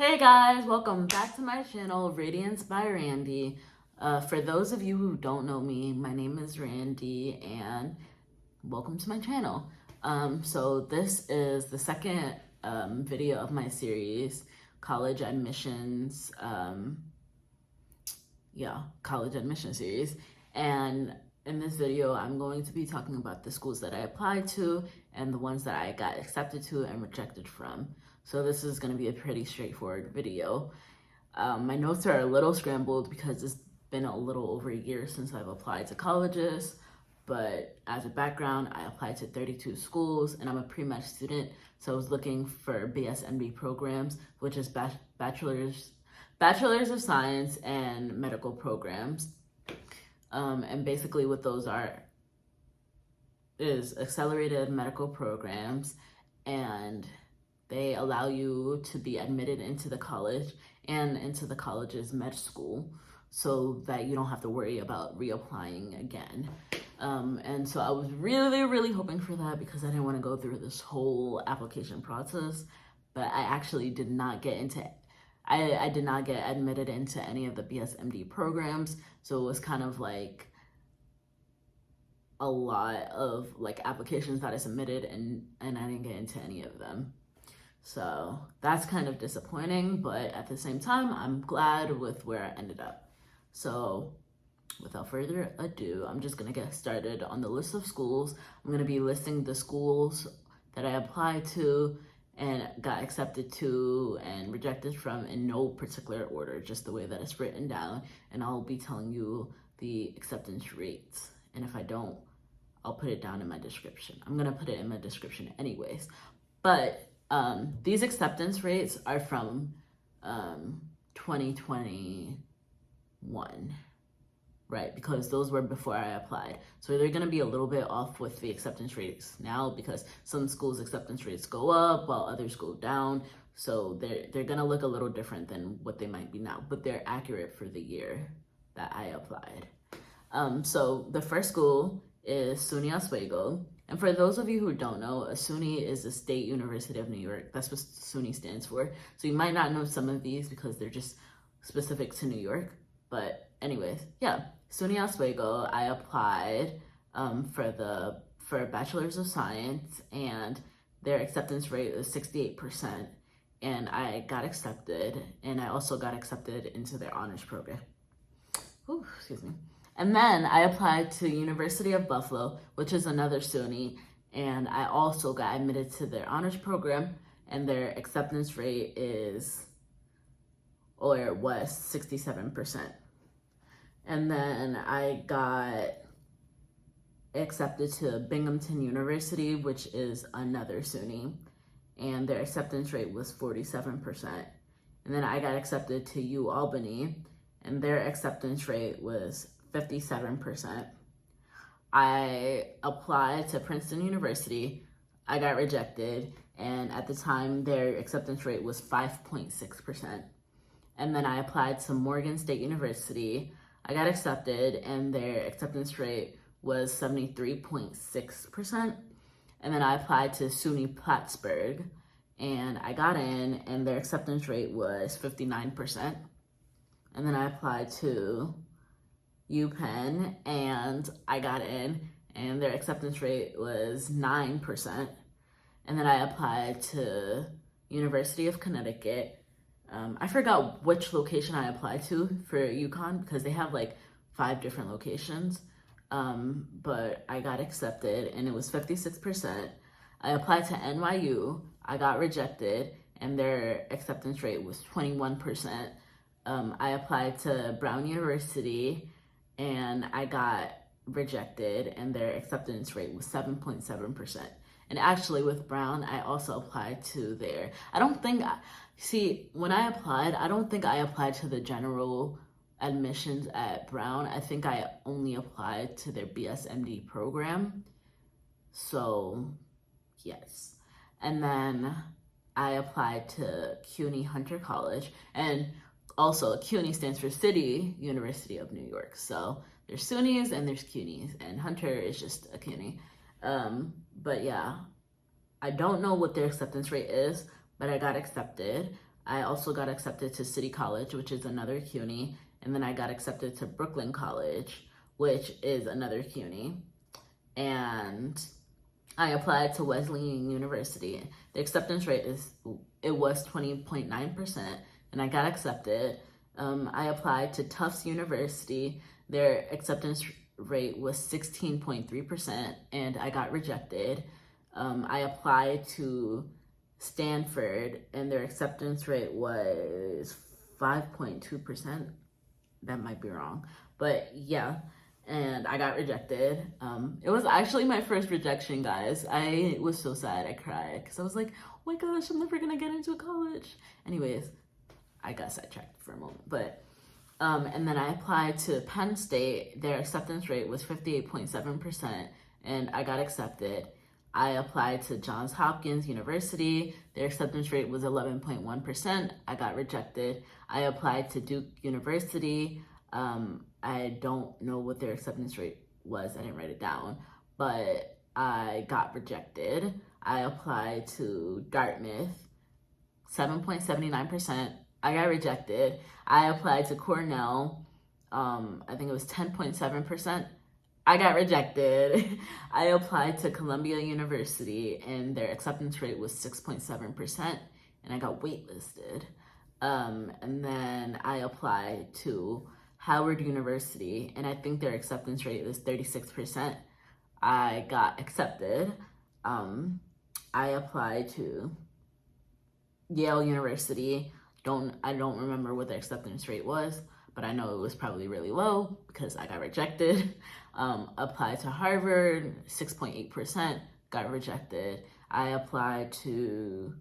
Hey guys, welcome back to my channel, Radiance by Randy. For those of you who don't know me, my name is Randy and welcome to my channel. So this is the second video of my series, college admissions, college admission series. And in this video, I'm going to be talking about the schools that I applied to and the ones that I got accepted to and rejected from. So this is going to be a pretty straightforward video. My notes are a little scrambled because it's been a little over a year since I've applied to colleges. But as a background, I applied to 32 schools and I'm a pre-med student. So I was looking for BSMD programs, which is bachelor's of science and medical programs. And basically what those are is accelerated medical programs, and they allow you to be admitted into the college and into the college's med school so that you don't have to worry about reapplying again. And so I was really hoping for that because I didn't want to go through this whole application process, but I actually did not get into I did not get admitted into any of the BSMD programs, so it was kind of like a lot of like applications that I submitted and I didn't get into any of them. So that's kind of disappointing, but at the same time, I'm glad with where I ended up. So without further ado, I'm just gonna get started on the list of schools. I'm gonna be listing the schools that I applied to and got accepted to and rejected from in no particular order, just the way that it's written down. And I'll be telling you the acceptance rates. And if I don't, I'll put it down in my description. I'm gonna put it in my description anyways. But these acceptance rates are from 2021. Right, because those were before I applied. So they're gonna be a little bit off with the acceptance rates now because some schools' acceptance rates go up while others go down. So they're gonna look a little different than what they might be now, but they're accurate for the year that I applied. So the first school is SUNY OSWEGO. And for those of you who don't know, a SUNY is the State University of New York. That's what SUNY stands for. So you might not know some of these because they're just specific to New York. But anyways, yeah, SUNY OSWEGO, I applied for Bachelor's of Science, and their acceptance rate was 68%, and I got accepted, and I also got accepted into their honors program. Ooh, excuse me. And then I applied to University of Buffalo, which is another SUNY, and I also got admitted to their honors program, and their acceptance rate was 67%. And then I got accepted to Binghamton University, which is another SUNY, and their acceptance rate was 47%. And then I got accepted to UALBANY, and their acceptance rate was 57%. I applied to Princeton University, I got rejected, and at the time their acceptance rate was 5.6%. And then I applied to Morgan State University, I got accepted, and their acceptance rate was 73.6%. And then I applied to SUNY PLATTSBURGH, and I got in, and their acceptance rate was 59%. And then I applied to UPenn, and I got in, and their acceptance rate was 9%. And then I applied to University of Connecticut. I forgot which location I applied to for UConn because they have like 5 different locations, but I got accepted and it was 56%. I applied to NYU, I got rejected, and their acceptance rate was 21%. I applied to Brown University and I got rejected, and their acceptance rate was 7.7%. And actually with Brown, I also applied to their, when I applied, I don't think I applied to the general admissions at Brown. I think I only applied to their BSMD program. So yes. And then I applied to CUNY Hunter College, and also CUNY stands for City University of New York. So there's SUNYs and there's CUNYs, and Hunter is just a CUNY. But yeah, I don't know what their acceptance rate is, but I got accepted. I also got accepted to City College, which is another CUNY, and then I got accepted to Brooklyn College, which is another CUNY. And I applied to Wesleyan University. The acceptance rate was 20.9%, and I got accepted. I applied to Tufts University. Their acceptance rate was 16.3%, and I got rejected. I applied to Stanford, and their acceptance rate was 5.2%. That might be wrong, but yeah, and I got rejected. It was actually my first rejection, guys. I was so sad. I cried because I was like, oh my gosh, I'm never gonna get into a college. Anyways, I got sidetracked for a moment, but and then I applied to Penn State. Their acceptance rate was 58.7%, and I got accepted. I applied to Johns Hopkins University. Their acceptance rate was 11.1%. I got rejected. I applied to Duke University. I don't know what their acceptance rate was. I didn't write it down, but I got rejected. I applied to Dartmouth, 7.79%. I got rejected. I applied to Cornell. I think it was 10.7%. I got rejected. I applied to Columbia University, and their acceptance rate was 6.7%, and I got waitlisted. And then I applied to Howard University, and I think their acceptance rate was 36%. I got accepted. I applied to Yale University. I don't remember what the acceptance rate was, but I know it was probably really low because I got rejected. Applied to Harvard, 6.8%, got rejected. I applied to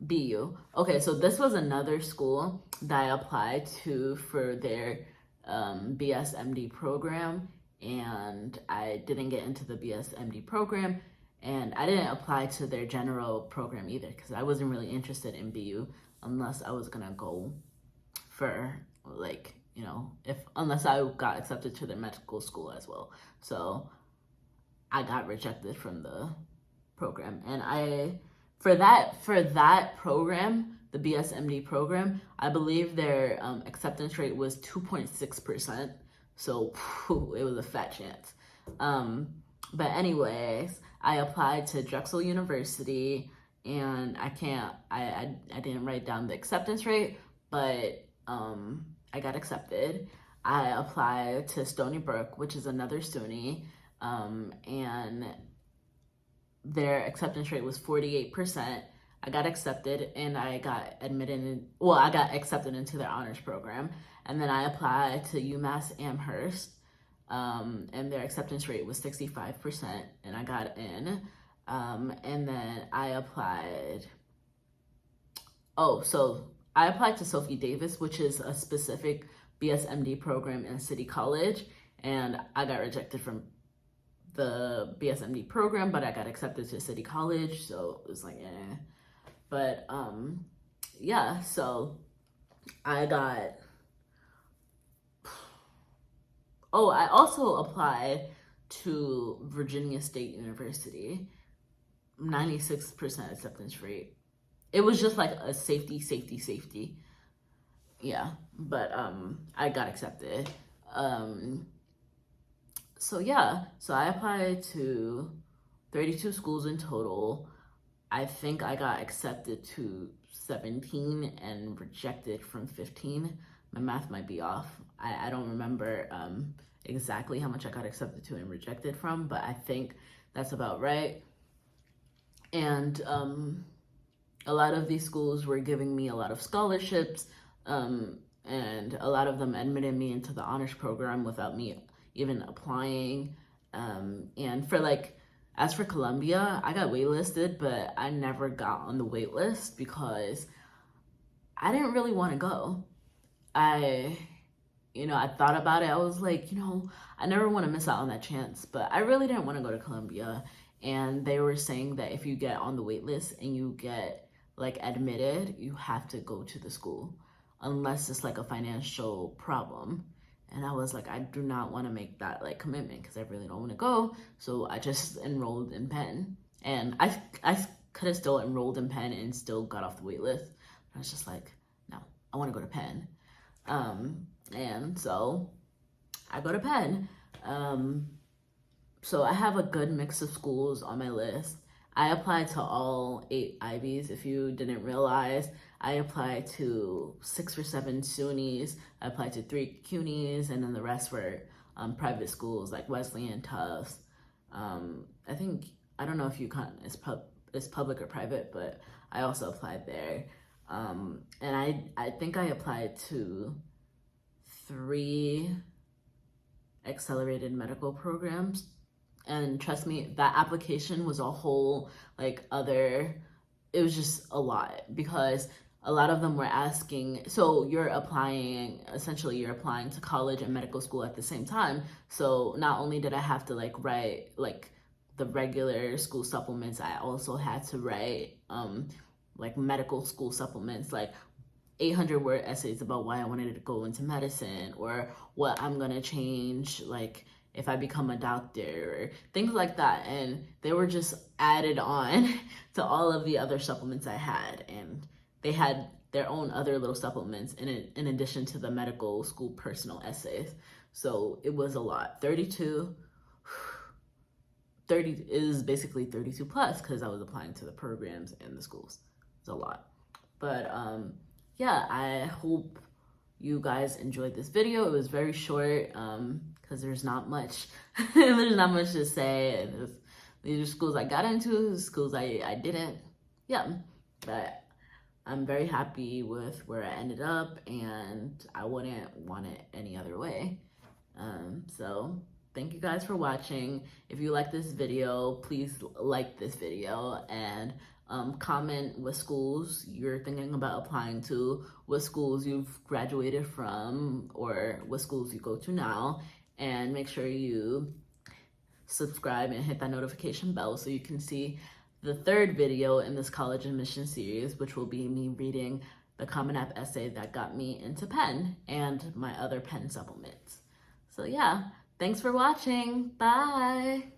BU. Okay, so this was another school that I applied to for their BSMD program, and I didn't get into the BSMD program, and I didn't apply to their general program either because I wasn't really interested in BU unless I was gonna go for like, you know, unless I got accepted to their medical school as well. So I got rejected from the program, and for that program, the BSMD program, I believe their acceptance rate was 2.6%. So it was a fat chance. But anyways, I applied to Drexel University, and I didn't write down the acceptance rate, but I got accepted. I applied to Stony Brook, which is another SUNY, and their acceptance rate was 48%. I got accepted, and I got accepted into their honors program. And then I applied to UMass Amherst, and their acceptance rate was 65%, and I got in. And then I applied to Sophie Davis, which is a specific BSMD program in City College, and I got rejected from the BSMD program, but I got accepted to City College, so it was like, eh. But yeah, so I also applied to Virginia State University, 96% acceptance rate. It was just like a safety. Yeah, but I got accepted. So I applied to 32 schools in total. I think I got accepted to 17 and rejected from 15. My math might be off. I don't remember exactly how much I got accepted to and rejected from, but I think that's about right. And a lot of these schools were giving me a lot of scholarships, and a lot of them admitted me into the honors program without me even applying. And as for Columbia, I got waitlisted, but I never got on the wait list because I didn't really want to go. I thought about it. I was like, I never want to miss out on that chance, but I really didn't want to go to Columbia. And they were saying that if you get on the wait list and you get admitted, you have to go to the school unless it's a financial problem. And I was like, I do not want to make that commitment because I really don't want to go. So I just enrolled in Penn, and I could have still enrolled in Penn and still got off the wait list. I was just like, no, I want to go to Penn. And so I go to Penn. So I have a good mix of schools on my list. I applied to all 8 Ivies. If you didn't realize, I applied to 6 or 7 Sunys. I applied to 3 Cunys, and then the rest were private schools like Wesleyan, TUFTS. I don't know if UConn is public or private, but I also applied there. And I think I applied to 3 accelerated medical programs. And trust me, that application was a whole it was just a lot, because a lot of them were asking, so you're applying to college and medical school at the same time. So not only did I have to write the regular school supplements, I also had to write medical school supplements, 800-word essays about why I wanted to go into medicine, or what I'm gonna change, if I become a doctor, or things like that. And they were just added on to all of the other supplements I had. And they had their own other little supplements in addition to the medical school personal essays. So it was a lot. 30 is basically 32 plus, because I was applying to the programs and the schools. It's a lot. But yeah, I hope you guys enjoyed this video. It was very short, because there's not much to say. These are schools I got into, schools I didn't. Yeah, but I'm very happy with where I ended up, and I wouldn't want it any other way. So thank you guys for watching. If you like this video, please like this video, and comment what schools you're thinking about applying to, what schools you've graduated from, or what schools you go to now. And make sure you subscribe and hit that notification bell so you can see the 3rd video in this college admission series, which will be me reading the Common App essay that got me into Penn and my other Penn supplements. So yeah, thanks for watching. Bye.